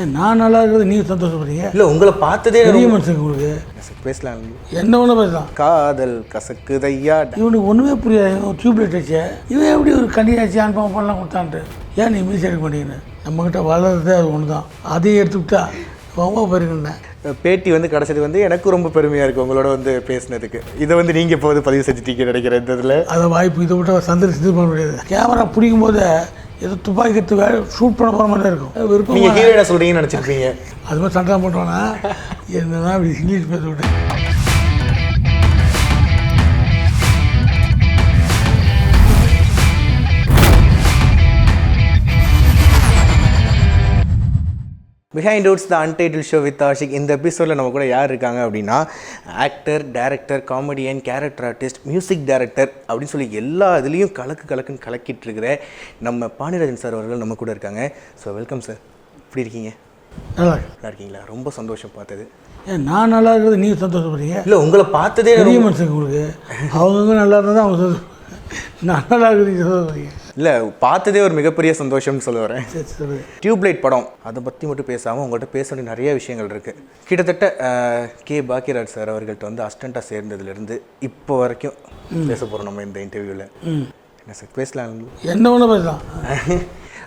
ஏன் நான் நல்லா இருக்கிறது நீங்கள் சந்தோஷப்படுறீங்க? இல்லை உங்களை பார்த்ததே பெரிய மனுஷங்க உங்களுக்கு பேசலாம். என்ன ஒன்று பேசலாம். காதல் கசக்குதையா. இவனுக்கு ஒன்றுமே புரியாது. டியூப்லைட் வச்சு இவன் எப்படி ஒரு கண்டியாச்சு அனுபவம் பண்ணலாம் கொடுத்தான்ட்டு ஏன் நீ மியூசிக் எடுக்க மாட்டேங்குன்னு. நம்மக்கிட்ட வளர்றதே அது ஒன்று தான். அதையும் எடுத்துக்கிட்டா ரொம்ப பெருங்கண்ணேன். பேட்டி வந்து கிடச்சது வந்து எனக்கு ரொம்ப பெருமையாக இருக்குது உங்களோட வந்து பேசினதுக்கு. இதை வந்து நீங்கள் இப்போ வந்து பதிவு செஞ்சுட்டீங்க நினைக்கிற இந்த இதில். அதை வாய்ப்பு இதை விட்டு சந்திரிச்சு இது பண்ண முடியாது. கேமரா பிடிக்கும் போது ஏதோ துப்பாக்கி எடுத்து ஷூட் பண்ண போகிற மாதிரி தான் இருக்கும். விருப்பம் நீங்கள் ஹீரோயினை சொல்கிறீங்கன்னு நினச்சிருப்பீங்க. அது மாதிரி சண்டை போட்டோன்னா என்னன்னா இப்படி இங்கிலீஷ் பேச விட்டேன். Behind roots the untitled show with Ashiq. இந்த எபிசோடில் நம்ம கூட யார் இருக்காங்க அப்படின்னா actor, director, comedian, character artist, music director அப்படின்னு சொல்லி எல்லா இதுலேயும் கலக்குன்னு கலக்கிட்டு இருக்கிற நம்ம பாண்டியராஜன் சார் அவர்கள் நம்ம கூட இருக்காங்க. So welcome sir. எப்படி இருக்கீங்க? நல்லா இருக்கீங்களா? ரொம்ப சந்தோஷம் பார்த்தது. ஏன் நான் நல்லா இருக்கிறது நீங்கள் சந்தோஷப்படுறீங்க? இல்லை உங்களை பார்த்ததே பெரிய மனுஷங்க உங்களுக்கு. அவங்க நல்லா இருந்தால் தான் அவங்க நான் நல்லா இருக்கிறது சந்தோஷப்படுறீங்க. இல்லை பார்த்ததே ஒரு மிகப்பெரிய சந்தோஷம்னு சொல்ல வரேன். டியூப்லைட் படம் அதை பற்றி மட்டும் பேசாமல் உங்கள்கிட்ட பேச வேண்டிய நிறைய விஷயங்கள் இருக்குது. கிட்டத்தட்ட கே பாக்கியராஜ் சார் அவர்கள்ட்ட வந்து அசிஸ்டண்ட்டாக சேர்ந்ததுலேருந்து இப்போ வரைக்கும் பேச போகிறோம் நம்ம இந்த இன்டர்வியூவில். என்ன சார் பேசலாம்? என்ன ஒன்று பேசலாம்.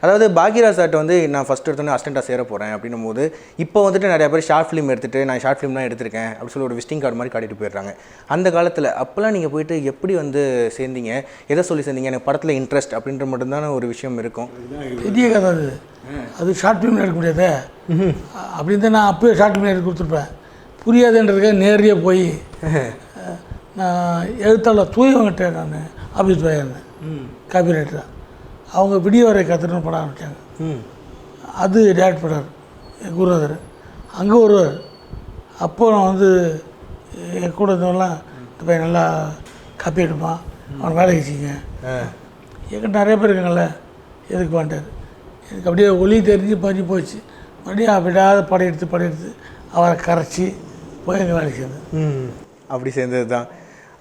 அதாவது பாக்கியராஜ் சார்ட்ட வந்து நான் ஃபஸ்ட் எடுத்தோன்னே அசிஸ்டண்ட்டாக சேர போகிறேன் அப்படின்னும் போது இப்போ வந்துட்டு நிறைய பேர் ஷார்ட் ஃபிலிம் எடுத்துகிட்டு நான் ஷார்ட் ஃபிலிம்லாம் எடுத்திருக்கேன் அப்படின்னு சொல்லி ஒரு விசிட்டிங் கார்டு மாதிரி காட்டிட்டு போயிடுறாங்க. அந்த காலத்தில் அப்போல்லாம் நீங்கள் போயிட்டு எப்படி வந்து சேர்ந்தீங்க, எதை சொல்லி சேர்ந்தீங்க? எனக்கு படத்தில் இன்ட்ரெஸ்ட் அப்படின்ற மட்டும்தான ஒரு விஷயம் இருக்கும். பெரிய கதை அது ஷார்ட் ஃபிலிம் எடுக்க முடியாது அப்படின்னு தான் நான் அப்போயே ஷார்ட் ஃபிலிம் எடுத்து கொடுத்துருப்பேன். புரியாதுன்றதுக்காக நேரடியாக போய் நான் எழுத்தாளர் தூயவங்கிட்ட நான் ஆஃபீஸ் போயிருந்தேன். காப்பி ரைட்டராக அவங்க விடிய வரை கற்றுன்னு படம் ஆரம்பித்தாங்க. அது டேரக்ட் பண்ணார் என் குருநாதர். அங்கே வருவார். அப்போ நான் வந்து என் கூட இருந்தவங்களாம் இந்த பையன் நல்லா காப்பி எடுப்பான், அவனை வேலைக்கு வச்சுங்க. என்கிட்ட நிறைய பேர் இருக்காங்கல்ல, எதுக்கு வாண்டார். எனக்கு அப்படியே ஒளி தெரிஞ்சு பஞ்சு போச்சு. மறுபடியும் விடாத படம் எடுத்து அவரை கரைச்சி போய் எங்கள் வேலைக்கு சேர்ந்தேன். அப்படி சேர்ந்தது தான்.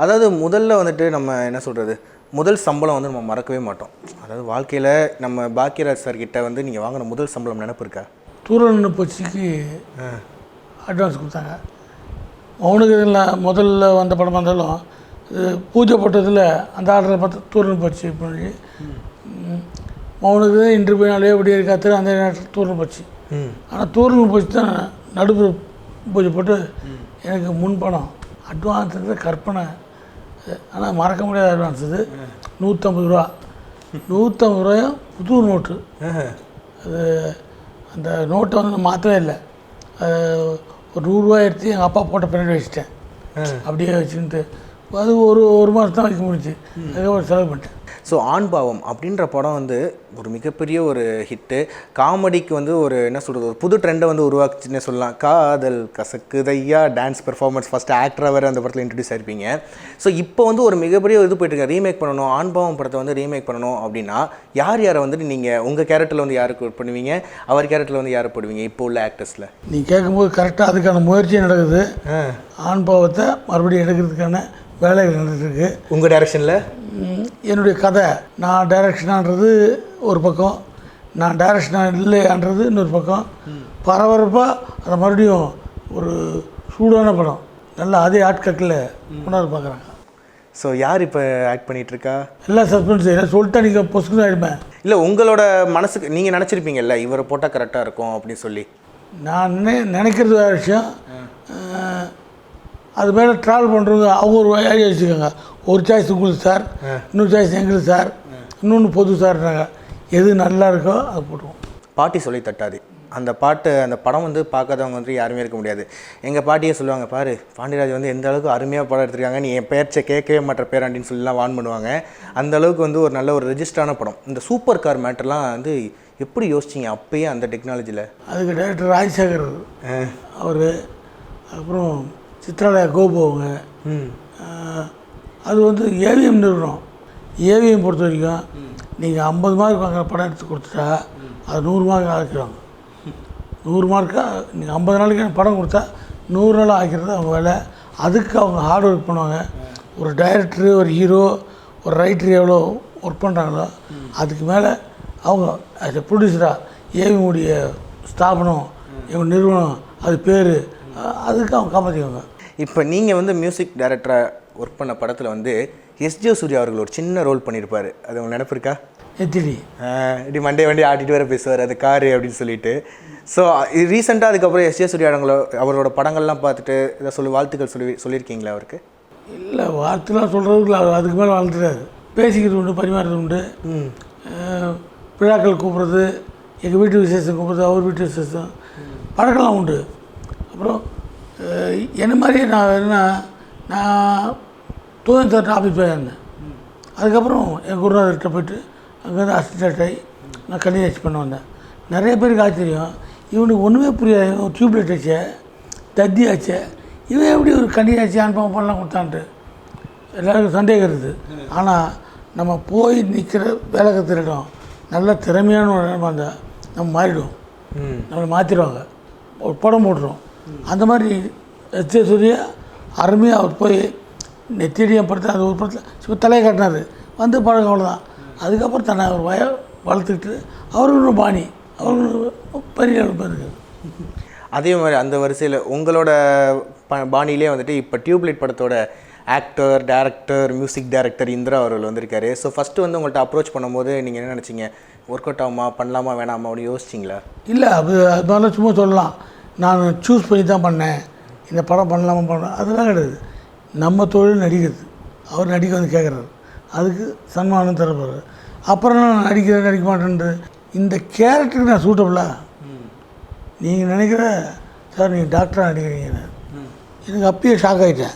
அதாவது முதல்ல வந்துட்டு நம்ம என்ன சொல்கிறது, முதல் சம்பளம் வந்து நம்ம மறக்கவே மாட்டோம். அதாவது வாழ்க்கையில் நம்ம பாக்கியராஜ் சார்கிட்ட வந்து நீங்கள் வாங்கின முதல் சம்பளம் நினைப்பு இருக்கா? தூரல் பச்சிக்கு அட்வான்ஸ் கொடுத்தாங்க. அவனுக்கு இதில் முதல்ல வந்த படமாக இருந்தாலும் பூஜை போட்டதில் அந்த ஆர்டரை பார்த்து தூரல் பச்சி பண்ணி அவனுக்கு இன்டர்வியூ நாளே எப்படி இருக்காத்து அந்த நேரத்தில் தூரல் பச்சி. ஆனால் தூரல் பச்சி தான் நடுப்பு பூஜை போட்டு எனக்கு முன்பணம் அட்வான்ஸ் கற்பனை. ஆனால் மறக்க முடியாத அட்வான்ஸ் இது 150 ரூபா. 150 ரூபாயும் புது நோட்டு. அது அந்த நோட்டை வந்து மாற்றவே இல்லை. ஒரு 100 ரூபா எடுத்து எங்கள் அப்பா போட்ட பின்னாடி வச்சுட்டேன். அப்படியே வச்சுக்கிட்டு அது ஒரு மாதம் தான் வைக்க முடிஞ்சு. அதுக்கப்புறம் செலவு பண்ணிட்டேன். ஸோ ஆண் பாவம் அப்படின்ற படம் வந்து ஒரு மிகப்பெரிய ஒரு ஹிட்டு. காமெடிக்கு வந்து ஒரு என்ன சொல்கிறது, ஒரு புது ட்ரெண்டை வந்து உருவாக்குச்சுன்னே சொல்லலாம். காதல் கசக்குதையா டான்ஸ் பெர்ஃபார்மன்ஸ் ஃபஸ்ட்டு ஆக்டராக வேறு அந்த படத்தில் இன்ட்ரடியூஸ் ஆயிருப்பீங்க. ஸோ இப்போ வந்து ஒரு மிகப்பெரிய இது போயிட்டுருக்க ரீமேக் பண்ணணும், ஆண் பாவம் படத்தை வந்து ரீமேக் பண்ணணும் அப்படின்னா யாரை வந்துட்டு நீங்கள் உங்கள் கேரக்டரில் வந்து யாருக்கு பண்ணுவீங்க, அவர் கேரக்டரில் வந்து யாரை போடுவீங்க இப்போ உள்ள ஆக்டர்ஸில்? நீ கேட்கும்போது கரெக்டாக அதுக்கான முயற்சி நடக்குது. ஆண் பாவத்தை மறுபடியும் எடுக்கிறதுக்கான வேலைகள் நடந்துட்டுருக்கு. உங்கள் டைரக்ஷனில்? என்னுடைய கதை நான் டைரக்ஷனான்றது ஒரு பக்கம், நான் டைரக்ஷனாக இல்லைன்றது இன்னொரு பக்கம். பரபரப்பாக அதை மறுபடியும் ஒரு சூடான படம் நல்லா அதே ஆட்கட்டில் கொண்டாந்து பார்க்குறாங்க. ஸோ யார் இப்போ ஆக்ட் பண்ணிகிட்ருக்கா? எல்லாம் சஸ்பென்ஸ் என்ன சொல்லிட்டா நீங்கள் பொசுக்கு ஆகிடுப்பேன். இல்லை உங்களோட மனசுக்கு நீங்கள் நினச்சிருப்பீங்கல்ல இவரை போட்டால் கரெக்டாக இருக்கும் அப்படின்னு சொல்லி? நான் நினைக்கிறது வேறு விஷயம். அது மேலே ட்ராவல் பண்ணுறவங்க அவங்க ஒரு ஐடியா வச்சுக்கோங்க. ஒரு சாய்ஸ் உங்களுக்கு சார், இன்னொரு சாய்ஸ் எங்களுக்கு சார், இன்னொன்று பொது சார்னாங்க. எது நல்லா இருக்கோ அதை போட்டுருவோம். பாட்டி சொல்லி தட்டாது அந்த பாட்டு, அந்த படம் வந்து பார்க்காதவங்க வந்து யாருமே இருக்க முடியாது. எங்கள் பாட்டியே சொல்லுவாங்க, பாரு பாண்டியராஜ் வந்து எந்த அளவுக்கு அருமையாக படம் எடுத்திருக்காங்க, நீ என் பேச்சை கேட்கவே மாட்டேற பேர் அப்படின்னு சொல்லிலாம் வான் பண்ணுவாங்க. அந்த அளவுக்கு வந்து ஒரு நல்ல ஒரு ரெஜிஸ்டரான படம். இந்த சூப்பர் கார் மேட்டர்லாம் வந்து எப்படி யோசிச்சிங்க அப்பயே அந்த டெக்னாலஜியில்? அதுக்கு டைரக்டர் ராஜசேகர் அவர், அப்புறம் சித்ராலயா கோபு அவங்க. அது வந்து ஏவிஎம் நிறுவனம். ஏவிஎம் பொறுத்த வரைக்கும் நீங்கள் 50 மார்க் வாங்குற படம் எடுத்து கொடுத்துட்டா அது 100 மார்க் ஆக்கிடுவாங்க. 100 மார்க்காக நீங்கள் 50 நாளைக்கு படம் கொடுத்தா 100 நாள் ஆக்கிறது அவங்க வேலை. அதுக்கு அவங்க ஹார்ட் ஒர்க் பண்ணுவாங்க. ஒரு டைரக்டரு, ஒரு ஹீரோ, ஒரு ரைட்டர் எவ்வளோ ஒர்க் பண்ணுறாங்களோ அதுக்கு மேலே அவங்க ஆஸ் எ ப்ரொடியூசராக ஏவிஎம்முடைய ஸ்தாபனம், எங்கள் நிறுவனம், அது பேர், அதுக்கு அவங்க காப்பாற்றிக்குவாங்க. இப்போ நீங்கள் வந்து மியூசிக் டைரக்டராக ஒர்க் பண்ண படத்தில் வந்து எஸ்ஜே சூர்யா அவர்கள் ஒரு சின்ன ரோல் பண்ணியிருப்பார். அது உங்களுக்கு நினைப்பு இருக்கா? எத்திடி இப்படி வண்டி ஆட்டிட்டு வேறு பேசுவார், அது காரு அப்படின்னு சொல்லிட்டு. ஸோ ரீசெண்டாக அதுக்கப்புறம் எஸ்ஜே சூர்யா அவரோட படங்கள்லாம் பார்த்துட்டு இதை வாழ்த்துக்கள் சொல்லியிருக்கீங்களா அவருக்கு? இல்லை, வார்த்தைலாம் சொல்கிறதுக்கு அதுக்கு மேலே வாழ்த்துறாரு. பேசிக்கிறது உண்டு, பரிமாறுறது உண்டு, விழாக்கள் கூப்பிட்றது, எங்கள் வீட்டு விசேஷம் கூப்பிட்றது, அவர் வீட்டு விசேஷம், பழக்கம்லாம் உண்டு. அப்புறம் என்ன மாதிரியே நான் தூயத்தோட்ட ஆஃபீஸ் போயிருந்தேன். அதுக்கப்புறம் என் குருநாதர்கிட்ட போய்ட்டு அங்கேருந்து அசிஸ்டன்ட் ஆகி நான் கன்னியாச்சு பண்ண வந்தேன். நிறைய பேருக்கு ஆச்சரியம், இவனுக்கு ஒன்றுமே புரியாது, ஒரு டியூப்லைட் ஆச்சு, தத்தி ஆச்சு, இவன் எப்படி ஒரு கன்னியாச்சு அனுபவம் பண்ணலாம் கொடுத்தான்ட்டு எல்லாருக்கும் சந்தேகம் இருக்குது. ஆனால் நம்ம போய் நிற்கிற வேலை கற்றுற இடம் நல்ல திறமையான ஒரு இடமா இருந்தால் நம்ம மாறிடுவோம், நம்மளை மாற்றிடுவாங்க, ஒரு படம் போட்டுருவோம். அந்த மாதிரி எஸ்ஜே சூர்யா அருமையாக அவர் போய் நெத்தியடியம் படத்தை அந்த ஒரு படத்தில் தலையை கட்டினார், வந்து பழக்கம் அவ்வளோதான். அதுக்கப்புறம் தன்னை அவர் வளர்த்துக்கிட்டு அவருக்கு பாணி, அவருக்கு பெரிய இருக்குது. அதே மாதிரி அந்த வரிசையில் உங்களோட பாணியிலே வந்துட்டு இப்போ டியூப்லைட் படத்தோட actor, director, music director Indira அவர்கள் வந்திருக்காரு. ஸோ ஃபஸ்ட்டு வந்து உங்கள்கிட்ட அப்ரோச் பண்ணும்போது நீங்கள் என்ன நினச்சிங்க? ஒர்க் அவுட் ஆகுமா, பண்ணலாமா வேணாமா அப்படின்னு யோசிச்சிங்களா? இல்லை, அது அதனால சும்மா சொல்லலாம், நான் சூஸ் பண்ணி தான் பண்ணேன், இந்த படம் பண்ணலாமா பண்ணலாம், அதெல்லாம் கிடையாது. நம்ம தொழில் நடிக்கிறது, அவர் நடிக்க வந்து கேட்குறாரு, அதுக்கு சன்மானம் தரப்படுறாரு. அப்புறம் நான் நடிக்க மாட்டேன்ட்டு இந்த கேரக்டருக்கு நான் சூட்டபிளா? நீங்கள் நினைக்கிற சார் நீங்கள் டாக்டராக நடிக்கிறீங்க, எனக்கு அப்பயே ஷாக் ஆகிட்டேன்.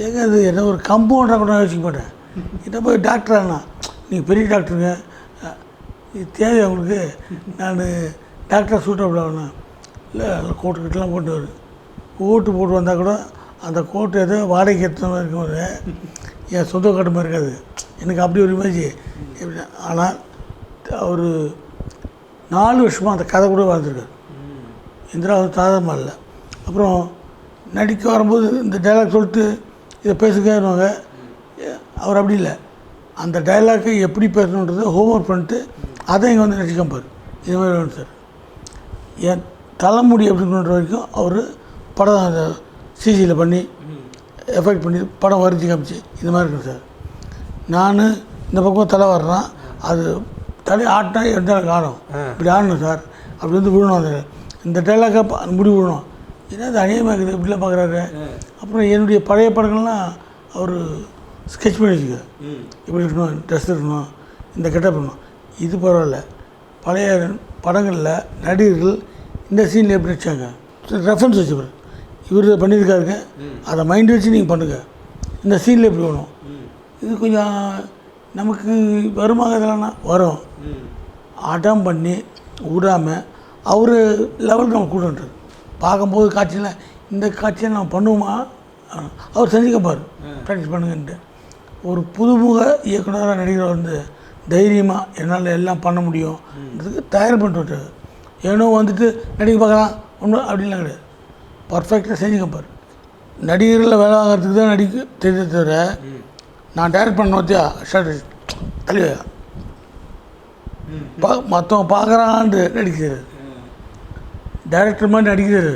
ஏங்க அது என்ன ஒரு கம்பவுண்டராக கூட யோசிக்க மாட்டேன், என்ன போய் டாக்டரானா நீங்கள் பெரிய டாக்டருங்க, இது தேவை அவங்களுக்கு, நான் டாக்டராக சூட்டபிள் ஆகணும். இல்லை அதில் கோட்டுக்கிட்டலாம் போட்டு வரும், கோட்டு போட்டு வந்தால் கூட அந்த கோட்டு ஏதோ வாடகைக்கு எடுத்த மாதிரி இருக்கும்போது என் சொந்த கோட்டு மாதிரி இருக்காது, எனக்கு அப்படி ஒரு இமேஜ் எப்படி. ஆனால் அவர் 4 வருஷமாக அந்த கதை கூட வாழ்ந்துருக்கார். இந்திரா சாதாரணமாக இல்லை. அப்புறம் நடிக்க வரும்போது இந்த டைலாக் சொல்லிட்டு இதை பேசுகிறாங்க, அவர் அப்படி இல்லை, அந்த டைலாக்கை எப்படி பேசணுன்றதை ஹோம்ஒர்க் பண்ணிட்டு அதை இங்கே வந்து நடிக்காம்பார். இது மாதிரி வேணும் சார், என் தலைமுடி அப்படின்ற வரைக்கும் அவர் படம் அந்த சிஜியில் பண்ணி எஃபெக்ட் பண்ணி படம் வரைஞ்சி காமிச்சு இந்த மாதிரி இருக்கும் சார். நான் இந்த பக்கம் தலை வர்றேன், அது தலையை ஆட்டினா எந்த ஆடும், இப்படி ஆடணும் சார், அப்படி வந்து விழணும், அந்த இந்த டைலாக்கை முடி விழணும். ஏன்னா அது அநியமாக இருக்குது, இப்படிலாம் பார்க்குறாரு. அப்புறம் என்னுடைய பழைய படங்கள்லாம் அவர் ஸ்கெட்ச் பண்ணி வச்சுக்க, இப்படி இருக்கணும், ட்ரெஸ் இருக்கணும், இந்த கெட்டப் பண்ணணும். இது பரவாயில்ல, பழைய படங்களில் நடிகர்கள் இந்த சீனில் எப்படி வச்சாங்க ரெஃபரன்ஸ் வச்சுப்பார், இவர் பண்ணியிருக்காருங்க, அதை மைண்ட் வச்சு நீங்கள் பண்ணுங்கள், இந்த சீனில் எப்படி வேணும், இது கொஞ்சம் நமக்கு வருமாக இதெல்லாம் வரும், ஆட்டம் பண்ணி விடாமல் அவர் லெவலுக்கு நம்ம கூடன்றார். பார்க்கும்போது காட்சியில் இந்த காட்சியை நம்ம பண்ணுவோமா, அவர் செஞ்சுக்கப்பார், ப்ராக்டிஸ் பண்ணுங்கன்ட்டு. ஒரு புதுமுக இயக்குனராக நடிகர் வந்து தைரியமாக என்னால் எல்லாம் பண்ண முடியும்ன்றதுக்கு தயார் பண்ணிட்டு விட்டார். ஏன்னோ வந்துட்டு நடிக்க பார்க்கலாம் ஒன்றும் அப்படின்லாம் கிடையாது, பர்ஃபெக்டாக செஞ்சுக்கப்பார். நடிகர்களில் வேலை வாங்கிறதுக்கு தான் நடிக்க தெரிஞ்ச தவிர நான் டைரக்ட் பண்ண வத்தியா ஷர்ட் தலையா மற்றவங்க பார்க்குறான்ட்டு நடிக்கிறார், டைரக்டர் மாதிரி நடிக்கிறார்,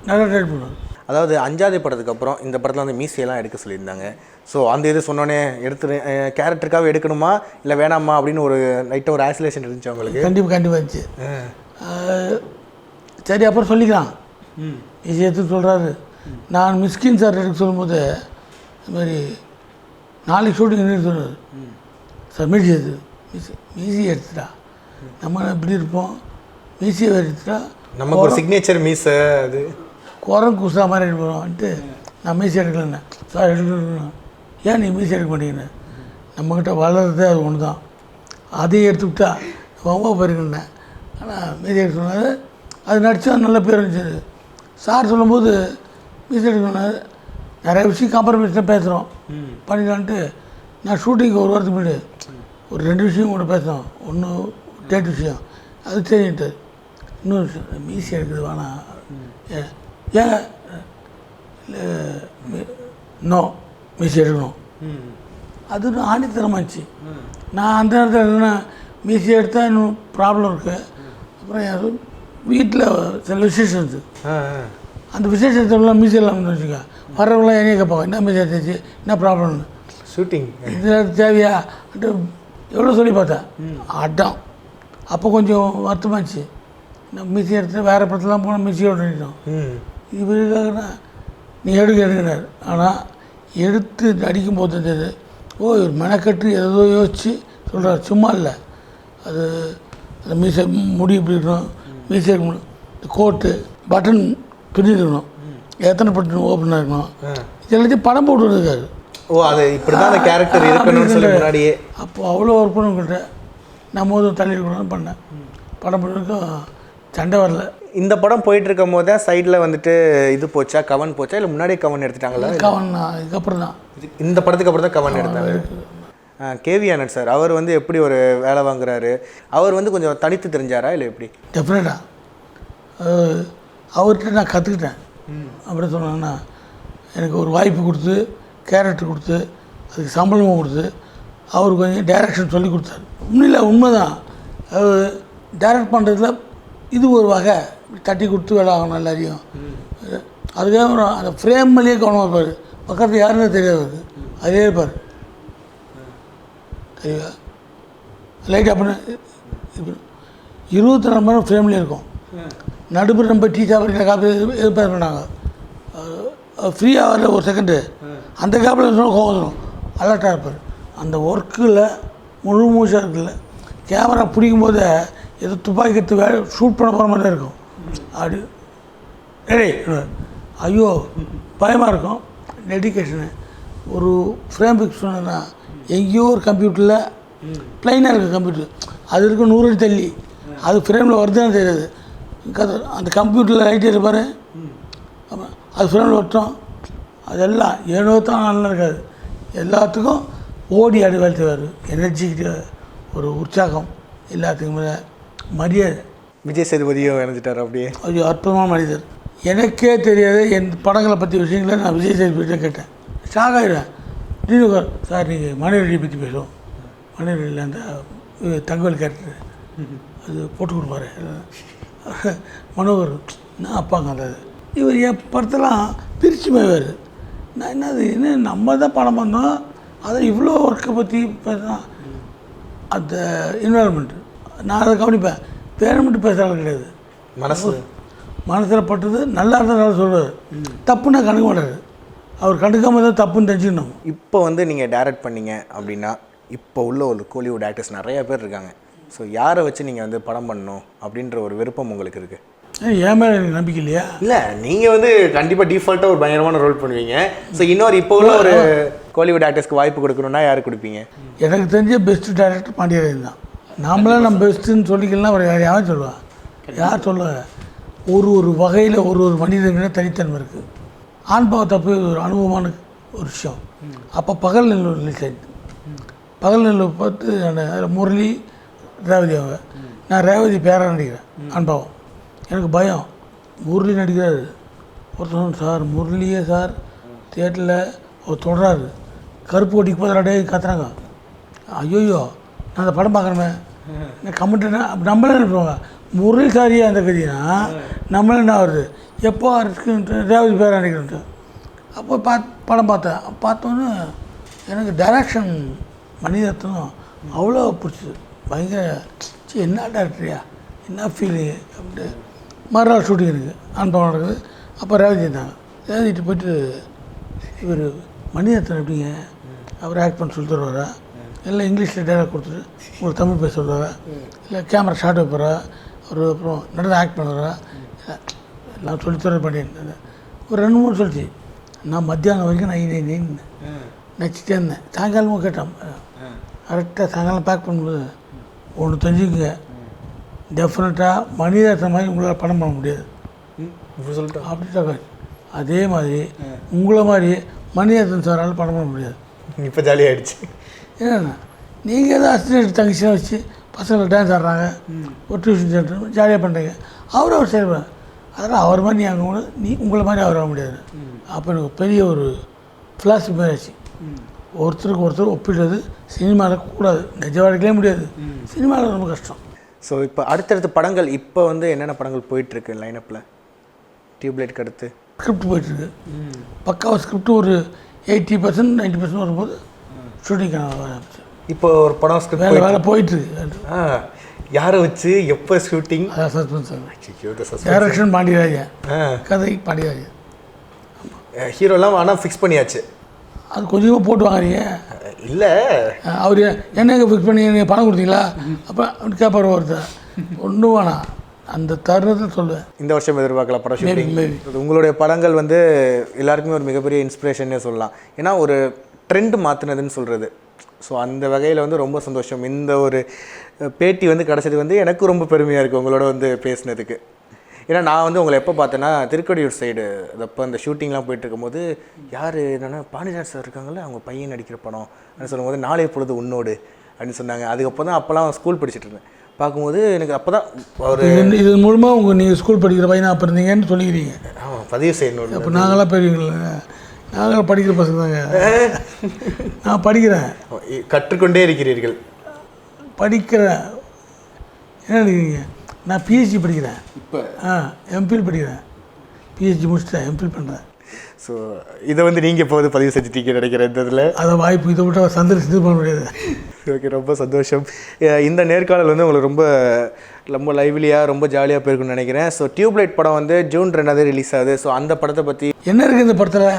நல்லா டைரக்ட் பண்ணுவார். அதாவது அஞ்சாவது படத்துக்கு அப்புறம் இந்த படத்தில் வந்து மீசையெல்லாம் எடுக்க சொல்லியிருந்தாங்க. ஸோ அந்த இது சொன்னோன்னே எடுத்து கேரக்டருக்காக எடுக்கணுமா இல்லை வேணாமா அப்படின்னு ஒரு லைட்டாக ஒரு ஆசிலேஷன் இருந்துச்சு அவங்களுக்கு? கண்டிப்பாக இருந்துச்சு. சரி அப்புறம் சொல்லிக்கலாம், மீசி எடுத்து சொல்கிறாரு. நான் மிஸ்கின் சார் எடுக்க சொல்லும்போது இது மாதிரி நாளைக்கு ஷூட்டிங் சொன்னார் சார், மீசி எடுத்து மீசி எடுத்துட்டா நம்ம இப்படி இருப்போம், மீசியை எடுத்துட்டா நமக்கு ஒரு சிக்னேச்சர் மீசை, அது குரம் குசா மாதிரி எடுப்போம்ட்டு நான் மீசி எடுக்கலண்ணே சார், எடுக்கணும். ஏன் நீ மீசி எடுக்க மாட்டேங்கண்ணே, நம்மக்கிட்ட வளர்றதே அது ஒன்று தான், அதையும் எடுத்துக்கிட்டா ரொம்ப போயிருக்கேண்ணே. ஆனால் மீசி எடுக்க சொன்னார், அது நடித்தா நல்ல பேர் இருந்துச்சு. சார் சொல்லும்போது மீசி எடுக்கணும், நிறைய விஷயம் காம்ப்ரமைஸ்லாம் பேசுகிறோம் பண்ணிக்கலான்ட்டு நான் ஷூட்டிங்கு ஒரு வாரத்துக்கு முன்னாடி ஒரு 2 விஷயம் கூட பேசுகிறோம். ஒன்று டேட் விஷயம், அது தெரிஞ்சுட்டு இன்னொரு விஷயம் மீசி எடுக்குது வேணாம், ஏன் இல்லை நோ மீசி எடுக்கணும், அது இன்னும் ஆணித்தரமாச்சு. நான் அந்த நேரத்தில் என்னென்னா மீசி எடுத்தால் இன்னும் ப்ராப்ளம் இருக்குது, அப்புறம் யாரும் வீட்டில் சில விசேஷம் இருக்குது. அந்த விசேஷத்துலாம் மியூசிக் இல்லாமல் வச்சுக்கோ, வர்றவங்களாம் என்னைய கேட்பாங்க, என்ன மியூசிக் ஆச்சு, என்ன ப்ராப்ளம்னு. ஷூட்டிங் இதில் தேவையா எவ்வளோ சொல்லி பார்த்தேன். அடம் அப்போ கொஞ்சம் வருத்தமாச்சு. நம்ம மியூசிக் எடுத்து வேறு படத்துலாம் போனால் மியூசிக்கோட நினைட்டோம். இவருக்காகனா நீ எடுக்கிறார். ஆனால் எடுத்து நடிக்கும்போது தெரிஞ்சது, ஓ இவர் மெனக்கட்டு ஏதோ யோசித்து சொல்கிறார், சும்மா இல்லை. அது அந்த மீசை முடி இப்படி இருக்கணும், மீசை இருக்கணும், கோட்டு பட்டன் பிரிஞ்சிருக்கணும், எத்தனை பட்டன் ஓப்பனாக இருக்கணும், எல்லாத்தையும் படம் போட்டு இருக்காரு. ஓ அது இப்படி தான் அந்த கேரக்டர் இருக்கணும்னு சொல்லி முன்னாடியே. அப்போது அவ்வளோ ஒர்க் பண்ண நம்ம ஒரு தள்ளிருக்கணும்னு பண்ணேன். படம் போட்டுருக்கோம், சண்டை வரல. இந்த படம் போயிட்டு இருக்கும் போது தான் சைடில் வந்துட்டு இது போச்சா, கவன் போச்சா, இல்லை முன்னாடியே கவன் எடுத்துட்டாங்களா? கவன் இதுக்கப்புறம் தான், இந்த படத்துக்கு அப்புறம் தான் கவன் எடுத்தாங்க. கேவி ஆனந்த் சார் அவர் வந்து எப்படி ஒரு வேலை வாங்குறாரு, அவர் வந்து கொஞ்சம் தனித்து தெரிஞ்சாரா இல்லை எப்படி? டெஃபினட்டாக அவர்கிட்ட நான் கற்றுக்கிட்டேன். அப்படி சொன்னாங்கன்னா எனக்கு ஒரு வாய்ப்பு கொடுத்து, கேரக்டர் கொடுத்து, அதுக்கு சம்பளமும் கொடுத்து, அவர் கொஞ்சம் டைரக்ஷன் சொல்லி கொடுத்தாரு. உண்மைதான். அவர் டைரக்ட் பண்ணுறதுல இது ஒரு வகை, தட்டி கொடுத்து வேலை ஆகணும் எல்லாரையும். அதுக்காக அந்த ஃப்ரேம் மேலேயே கவனமாக இருப்பார். பக்கத்தில் யாருன்னு தெரியாது, அதே இருப்பார். சரியா லைட் அப்படின்னு 24 மணி நேரம் ஃப்ரேம்லேயே இருக்கும். நடுப்புற நம்ம டீ சாப்பிட்ற காப்பி எதிர்பார்க்க பண்ணாங்க. ஃப்ரீ ஹவரில் ஒரு செகண்டு அந்த காப்பில் சொன்னால் கோவம் வரும். அலர்ட்டாக இருப்பார். அந்த ஒர்க்கில் முழு மூச்சாக இருக்குல்ல, கேமரா பிடிக்கும் போது ஏதோ துப்பாக்கி எடுத்து வேலை ஷூட் பண்ண போகிற மாதிரி தான் இருக்கும். அப்படி ரெடி, ஐயோ பயமாக இருக்கும். டெடிக்கேஷனு ஒரு ஃப்ரேம் ஃபிக்ஸ் பண்ணா எங்கேயோ ஒரு கம்ப்யூட்டரில் ப்ளைனாக இருக்குது கம்ப்யூட்டர், அது இருக்க 100 அடி தள்ளி, அது ஃப்ரேமில் வருதுன்னு தெரியாது. அந்த கம்ப்யூட்டரில் லைட் இருப்பார், ஆமாம் அது ஃப்ரேமில் வரட்டும். அதெல்லாம் ஏனோ தான் நல்லா இருக்காது. எல்லாத்துக்கும் ஓடி ஆடி வேலை செய்வார். எனர்ஜிக்கு ஒரு உற்சாகம், எல்லாத்துக்கும் மேலே மரியாதை. விஜய் சேதுபதியும் இணைஞ்சிட்டார் அப்படியே. அது அற்புதமான மனிதர். எனக்கே தெரியாது என் படங்களை பற்றி விஷயங்களை நான் விஜய் சேதுபதியை கேட்டேன். ஷாக் ஆகிடுவேன். திடீர்னு சார் நீங்கள் மணிரெட்டி பற்றி பேசுவோம், மணிரெட்டியில் அந்த தங்கவேல் கேரக்டர் அது போட்டு கொடுப்பாரு மனோகர், நான் அப்பாங்க அந்த இவர் என் படத்தெல்லாம் பிரித்து போய்வார். நான் என்ன நம்ம தான் படம் பண்ணோம், அதை இவ்வளோ ஒர்க்கை பற்றி பேசினா அந்த இன்வால்மெண்ட்டு நான் அதை கவனிப்பேன். பேரை மட்டும் பேசுகிறாங்க கிடையாது, மனசில் பட்டது நல்லா இருந்தாலும் சொல்லுவார். தப்புன்னா கண்டுக்க மாட்டார். அவர் கண்டுக்காமல் தான் தப்புன்னு தெரிஞ்சுக்கணும். இப்போ வந்து நீங்கள் டைரக்ட் பண்ணீங்க அப்படின்னா இப்போ உள்ள ஒரு கோலிவுட் ஆக்டர்ஸ் நிறையா பேர் இருக்காங்க. ஸோ யாரை வச்சு நீங்கள் வந்து படம் பண்ணணும் அப்படின்ற ஒரு விருப்பம் உங்களுக்கு இருக்குது? ஏன் மேலே எனக்கு நம்பிக்கை இல்லையா? இல்லை, நீங்கள் வந்து கண்டிப்பாக டிஃபால்ட்டாக ஒரு பயங்கரமான ரோல் பண்ணுவீங்க. ஸோ இன்னொரு இப்போ உள்ள ஒரு கோலிவுட் ஆக்டர்ஸ்க்கு வாய்ப்பு கொடுக்கணுன்னா யார் கொடுப்பீங்க? எனக்கு தெரிஞ்ச பெஸ்ட்டு டைரக்டர் பாண்டியராஜன் தான். நாமளே நம்ம பெஸ்ட்டுன்னு சொல்லிக்கலாம், அவர் யாரும் சொல்லுவா, யார் சொல்ல. ஒரு வகையில் ஒரு மனிதர்கள தனித்தன்மை இருக்குது. ஆண் பாவ தப்பு ஒரு அனுபவமான ஒரு விஷயம். அப்போ பகல் நெல்லூர் ரிலீஸ் ஆகிடுது. பகல் நெல்லூர் பார்த்து நான் முரளி ரேவதி அவங்க, நான் ரேவதி பேராக நடிக்கிறேன். ஆண்பாவம் எனக்கு பயம். முரளி நடிக்கிறாரு. ஒருத்தர் சார் முரளியே சார் தியேட்டரில் அவர் தொடராரு, கருப்பு ஓட்டிக்கு போதாடே கத்துறாங்க. ஐயோயோ நான் அந்த படம் பார்க்குறேன், நான் கமெண்ட்னா நம்மளே நினைப்பாங்க முரளி சாரியே அந்த கதினா நம்மளே என்ன வருது எப்போ இருக்குன்ட்டு ரேவதி பேராக நடிக்கிறேன்ட்டு. அப்போ படம் பார்த்தோன்னே எனக்கு டைரக்ஷன் மணிரத்னம் அவ்வளோ பிடிச்சிது. பயங்கர என்ன டேரக்டரியா, என்ன ஃபீலிங்கு அப்படின்ட்டு. மறுநாள் ஷூட்டிங் இருக்குது, அனுபவம் நடக்குது. அப்போ ரேவதி இருந்தாங்க. ரேவதிட்டு போய்ட்டு இவர் மணிரத்னம் எப்படிங்க அவர் ஆக்ட் பண்ண சொல்லி தருவாரா, இல்லை இங்கிலீஷில் டைலாக் கொடுத்துட்டு உங்களுக்கு தமிழ் பேச சொல்லுவாரா, இல்லை கேமரா ஷார்ட் வைப்பாரா, அவர் அப்புறம் நடந்து ஆக்ட் பண்ணுவாரா, எல்லாம் சொல்லித்தர பண்ணியிருந்தேன். ஒரு 2-3 சொல்லிச்சு. நான் மத்தியானம் வரைக்கும் நான் நச்சிட்டே இருந்தேன். சாயங்காலமும் கேட்டேன். கரெக்டாக சாயங்காலம் பேக் பண்ணும்போது ஒன்று தெரிஞ்சுக்குங்க, டெஃபினட்டாக மணிரத்னம் மாதிரி உங்களால் படம் பண்ண முடியாது சொல்லிட்டு அப்படின்ட்டாங்க. அதே மாதிரி உங்களை மாதிரி மணிரத்னம் சாரால் படம் பண்ண முடியாது. இப்போ ஜாலியாகிடுச்சு. ஏன்னா நீங்கள் ஏதோ அசிஸ்டன்ட் தங்கச்சியாக வச்சு பசங்களை டான்ஸ் ஆடுறாங்க, ஒரு டியூஷன் சென்டர் ஜாலியாக பண்ணுறீங்க. அவர் செய்வார். அதனால் அவர் மாதிரி அங்கே கூட உங்களை மாதிரி அவர் ஆக முடியாது. அப்போ எனக்கு பெரிய ஒரு ஃப்ளாஷ் மாதிரி ஆச்சு. ஒருத்தருக்கு ஒருத்தர் ஒப்பிடுறது சினிமாவில் கூடாது, நிஜ வாழ்க்கையிலே முடியாது. சினிமாவில் ரொம்ப கஷ்டம். ஸோ இப்போ அடுத்தடுத்த படங்கள் இப்போ வந்து என்னென்ன படங்கள் போயிட்டுருக்கு லைனப்பில் டியூப்லைட்க்கு அடுத்து? ஸ்கிரிப்ட் போயிட்டுருக்கு. பக்காவாக ஸ்கிரிப்ட் ஒரு 80% 90% வரும்போது ஷூட்டிங் ஆரம்பிச்சு. இப்போ ஒரு படம் ஸ்கிரிப்ட் வேலை போயிட்டுருக்கு. யாரை வச்சு எப்போ ஷூட்டிங்? அதான் சஸ்பென்ஸ். டைரக்ஷன் பாண்டியராஜன், கதை பாண்டியராஜன். ஹீரோலாம் ஆனால் ஃபிக்ஸ் பண்ணியாச்சு. அது கொஞ்சமாக போட்டு வாங்குறீங்க இல்லை? அவர் என்னங்க ஃபிக்ஸ் பண்ணி நீங்கள் பணம் கொடுத்தீங்களா? அப்போ அப்படி கேட்பார் ஒருத்தர். ஒன்றும் வேணாம், அந்த தருணத்தில் சொல்லுவேன். இந்த வருஷம் எதிர்பார்க்கலாம் படம் ஷூட்டிங். உங்களுடைய படங்கள் வந்து எல்லாருக்குமே ஒரு மிகப்பெரிய இன்ஸ்பிரேஷன்னே சொல்லலாம். ஏன்னா ஒரு ட்ரெண்ட் மாற்றினதுன்னு சொல்கிறது. ஸோ அந்த வகையில் வந்து ரொம்ப சந்தோஷம். இந்த ஒரு பேட்டி வந்து கிடச்சது வந்து எனக்கு ரொம்ப பெருமையாக இருக்குது உங்களோட வந்து பேசினதுக்கு. ஏன்னா நான் வந்து உங்களை எப்போ பார்த்தேன்னா திருக்கடியூர் சைடு அப்போ அந்த ஷூட்டிங்லாம் போயிட்டு இருக்கும்போது யார் என்னென்னா பாண்டியராஜ் சார் இருக்காங்களே, அவங்க பையன் நடிக்கிற படம் அப்படின்னு சொல்லும்போது நாளை பொழுது உன்னோடு அப்படின்னு சொன்னாங்க. அதுக்கப்புறம் தான் அப்போல்லாம் ஸ்கூல் படிச்சுட்டு இருந்தேன். பார்க்கும்போது எனக்கு அப்போ தான் ஒரு இது மூலமாக நீங்கள் ஸ்கூல் படிக்கிற பையனாக அப்போ இருந்தீங்கன்னு சொல்லிக்கிறீங்க. ஆமாம், பதிவு செய்யணும். இப்போ நாங்களாம் பெரியவங்கள, நாங்களாம் படிக்கிற பசங்க தாங்க. நான் படிக்கிறேன். கற்றுக்கொண்டே இருக்கிறீர்கள். படிக்கிறேன். என்ன நினைக்கிறீங்க? நான் பிஹெச்டி படிக்கிறேன். இப்போ எம்பில் படிக்கிறேன். பிஹெச்டி முடிச்சுட்டேன், எம்பில் பண்ணுறேன். ஸோ இதை வந்து நீங்கள் இப்போ வந்து பதிவு செஞ்சுட்டீங்க நினைக்கிறேன். இந்த இதில் அதை வாய்ப்பு இதை விட்டு சந்தோஷம் இது பண்ண முடியாது. ஓகே, ரொம்ப சந்தோஷம். இந்த நேர்காணல் வந்து உங்களுக்கு ரொம்ப ரொம்ப லைவ்லியாக ரொம்ப ஜாலியாக போயிருக்குன்னு நினைக்கிறேன். ஸோ டியூப்லைட் படம் வந்து ஜூன் 2 ரிலீஸ் ஆகுது. ஸோ அந்த படத்தை பற்றி என்ன இருக்குது இந்த படத்தில்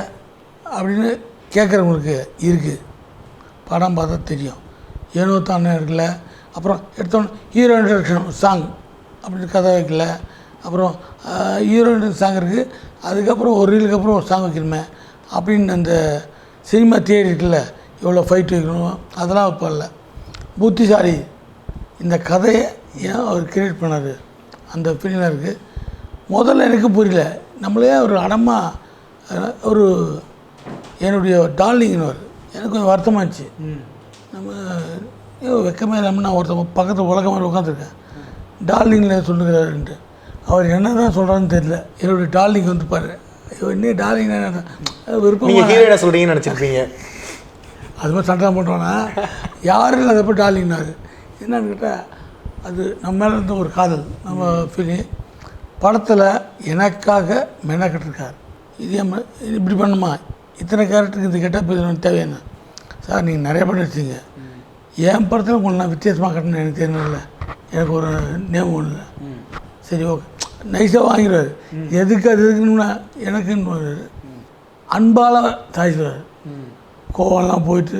அப்படின்னு கேட்குறவங்களுக்கு இருக்குது. படம் பார்த்தா தெரியும். ஏனோ தானே இருக்குல்ல. அப்புறம் எடுத்தோன்னு ஹீரோ இன்ட்ரடக்ஷன் சாங் அப்படின்னு கதை வைக்கல. அப்புறம் ஹீரோயின் சாங் இருக்குது, அதுக்கப்புறம் ஒரு ரீலுக்கு அப்புறம் ஒரு சாங் வைக்கணுமே அப்படின்னு அந்த சினிமா தியேரி இருக்குல்ல, இவ்வளோ ஃபைட் வைக்கணும் அதெல்லாம் வைப்பல. புத்திசாலி இந்த கதையை ஏன் அவர் கிரியேட் பண்ணார் அந்த ஃபீலிங்காக இருக்குது. முதல்ல எனக்கு புரியல. நம்மளே ஒரு அடமாக ஒரு என்னுடைய டார்லிங்னு எனக்கு கொஞ்சம் வருத்தமாகிடுச்சு. நம்ம வெக்கமே இல்லாமல் நான் ஒருத்தர் பக்கத்தில் உலக மாதிரி உட்காந்துருக்கேன். டார்லிங்கில் சொல்லுகிறாருன்ட்டு அவர் என்ன தான் சொல்கிறான்னு தெரியல. என்னுடைய டார்லிங் வந்து பாரு, என்ன டார்லிங் விருப்பம் ஹீரோயினை சொல்கிறீங்கன்னு நினச்சிருப்பீங்க. அது மாதிரி சண்டை போட்டோன்னா யாரும் இல்லை. அதை போய் டார்லிங்னாரு. என்னன்னு கேட்டால் அது நம்ம மேலே இருந்த ஒரு காதல். நம்ம ஃபீலிங் படத்தில் எனக்காக மெனக்கட்டிருக்கார். இதே மாதிரி இப்படி பண்ணுமா, இத்தனை கேரக்டருக்கு இது கேட்டால் இப்போ தேவையான சார் நீங்கள் நிறைய படம் வச்சுங்க. என் படத்தில் உங்களை நான் வித்தியாசமாக கட்டணும் எனக்கு தெரியல. எனக்கு ஒரு நேம் ஒன்று இல்லை. சரி ஓகே நைஸாக வாங்கிடுவார். எதுக்கு அது இருக்குன்னா எனக்குன்னு அன்பால் சாய்ச்சுவார். கோவம்லாம் போயிட்டு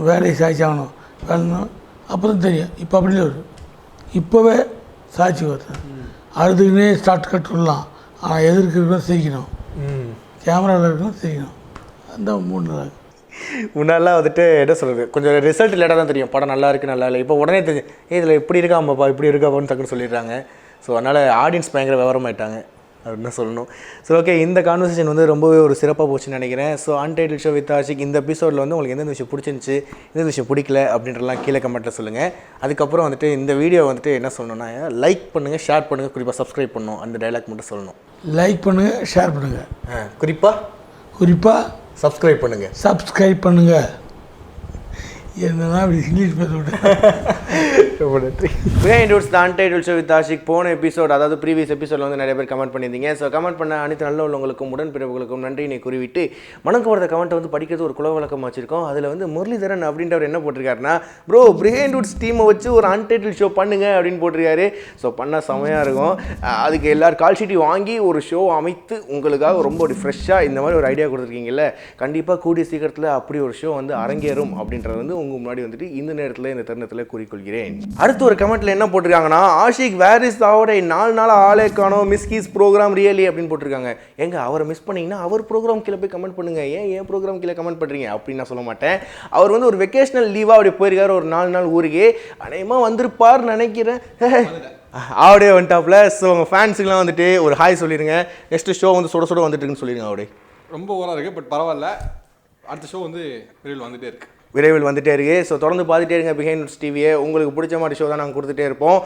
வேலையை சாய்ச்சாகணும் வேலைணும் அப்புறம் தெரியும். இப்போ அப்படி இல்லை, வரும் இப்போவே சாய்ச்சி வருது. அழுதுக்குன்னே ஸ்டார்ட் கட் விடலாம். ஆனால் எதிர்க்கிறதுக்கும் சிரிக்கணும், கேமராவில் இருக்கணும் சிரிக்கணும். அந்த 3 நாள் முன்னாடிலாம் வந்துட்டு என்ன சொல்கிறது, கொஞ்சம் ரிசல்ட் லேட்டாக தான் தெரியும் படம் நல்லா இருக்குது நல்லா இல்லை. இப்போ உடனே தெரியும் இதில் இப்படி இருக்காமப்பா இப்படி இருக்காப்பான்னு டக்குன்னு சொல்லிடுறாங்க. ஸோ அதனால் ஆடியன்ஸ் பயங்கர விவரமாயிட்டாங்க அப்படின்னு சொல்லணும். ஸோ ஓகே, இந்த கான்வர்சேஷன் வந்து ரொம்பவே ஒரு சிறப்பாக போச்சுன்னு நினைக்கிறேன். So untitled show with Ashiq இந்த எபிசோடில் வந்து உங்களுக்கு எந்தெந்த விஷயம் பிடிச்சிருந்துச்சு, எந்த விஷயம் பிடிக்கல அப்படின்றலாம் கீழே கமெண்ட்டில் சொல்லுங்கள். அதுக்கப்புறம் வந்துட்டு இந்த வீடியோ வந்துட்டு என்ன சொல்லணும்னா லைக் பண்ணுங்கள், ஷேர் பண்ணுங்கள், குறிப்பாக சப்ஸ்கிரைப் பண்ணணும். அந்த டைலாக் மட்டும் சொல்லணும். லைக் பண்ணுங்கள், ஷேர் பண்ணுங்கள், குறிப்பாக சப்ஸ்கிரைப் பண்ணுங்கள். என்னன்னா இங்கிலீஷ் பேச ரொம்ப நன்றி. Behind the untitled show with Ashiq போன எபிசோட், அதாவது ப்ரீவியஸ் எபிசோடில் வந்து நிறைய பேர் கமெண்ட் பண்ணியிருந்தீங்க. ஸோ கமெண்ட் பண்ண அனைத்து நல்ல உள்ளவங்களுக்கும் உடன்பிறப்புகளுக்கும் நன்றினை குறிவிட்டு மனக்கு வரத கமெண்ட்டை வந்து படிக்கிறது ஒரு குல வழக்கம் வச்சிருக்கோம். அதில் வந்து முரளிதரன் அப்படின்றவர் என்ன போட்டிருக்காருன்னா, ப்ரோ பிஹைண்ட் டீமை வச்சு ஒரு அன்டைட்டில் ஷோ பண்ணுங்க அப்படின்னு போட்டிருக்காரு. ஸோ பண்ணால் செமையாக இருக்கும். அதுக்கு எல்லோரும் கால் ஷீட்டி வாங்கி ஒரு ஷோ அமைத்து உங்களுக்காக ரொம்ப ஒரு ஃப்ரெஷ்ஷாக இந்த மாதிரி ஒரு ஐடியா கொடுத்துருக்கீங்கல்ல, கண்டிப்பாக கூடிய சீக்கிரத்தில் அப்படி ஒரு ஷோ வந்து அரங்கேறும் அப்படின்றது வந்து உங்கள் முன்னாடி வந்துட்டு இந்த நேரத்தில் இந்த தருணத்தில் கூறிக்கொள்கிறேன். அடுத்து ஒரு கமெண்ட்டில் என்ன போட்டிருக்காங்கன்னா, ஆஷிக் வேர் இஸ் அவரை 4 நாள் ஆளே காணோம், மிஸ் கீஸ் ப்ரோக்ராம் ரியலி அப்படின்னு போட்டிருக்காங்க. எங்க அவரை மிஸ் பண்ணிங்கன்னா அவர் ப்ரோக்ராம் கீழே போய் கமெண்ட் பண்ணுங்கள், ஏன் ப்ரோக்ராம் கீழே கமெண்ட் பண்ணுறீங்க அப்படின்னு நான் சொல்ல மாட்டேன். அவர் வந்து ஒரு வெக்கேஷனல் லீவாக அப்படி போயிருக்காரு ஒரு 4 நாள் ஊருக்கு. அநேகமாக வந்திருப்பார்னு நினைக்கிறேன். அப்படியே வந்துட்டாப்ல. ஸோ உங்கள் ஃபேன்ஸுக்கெலாம் வந்துட்டு ஒரு ஹாய் சொல்லிடுங்க. நெக்ஸ்ட் ஷோ வந்து சுட சுட வந்துட்டு இருக்குன்னு சொல்லிடுங்க. அப்படியே ரொம்ப ஓவராக இருக்குது, பட் பரவாயில்ல. அடுத்த ஷோ வந்து விரைவில் வந்துட்டே இருக்குது. ஸோ தொடர்ந்து பார்த்துட்டே இருங்க பிஹைண்ட் டிவியை. உங்களுக்கு பிடிச்ச மாதிரி ஷோ தான் நாங்கள் கொடுத்துட்டே இருப்போம்.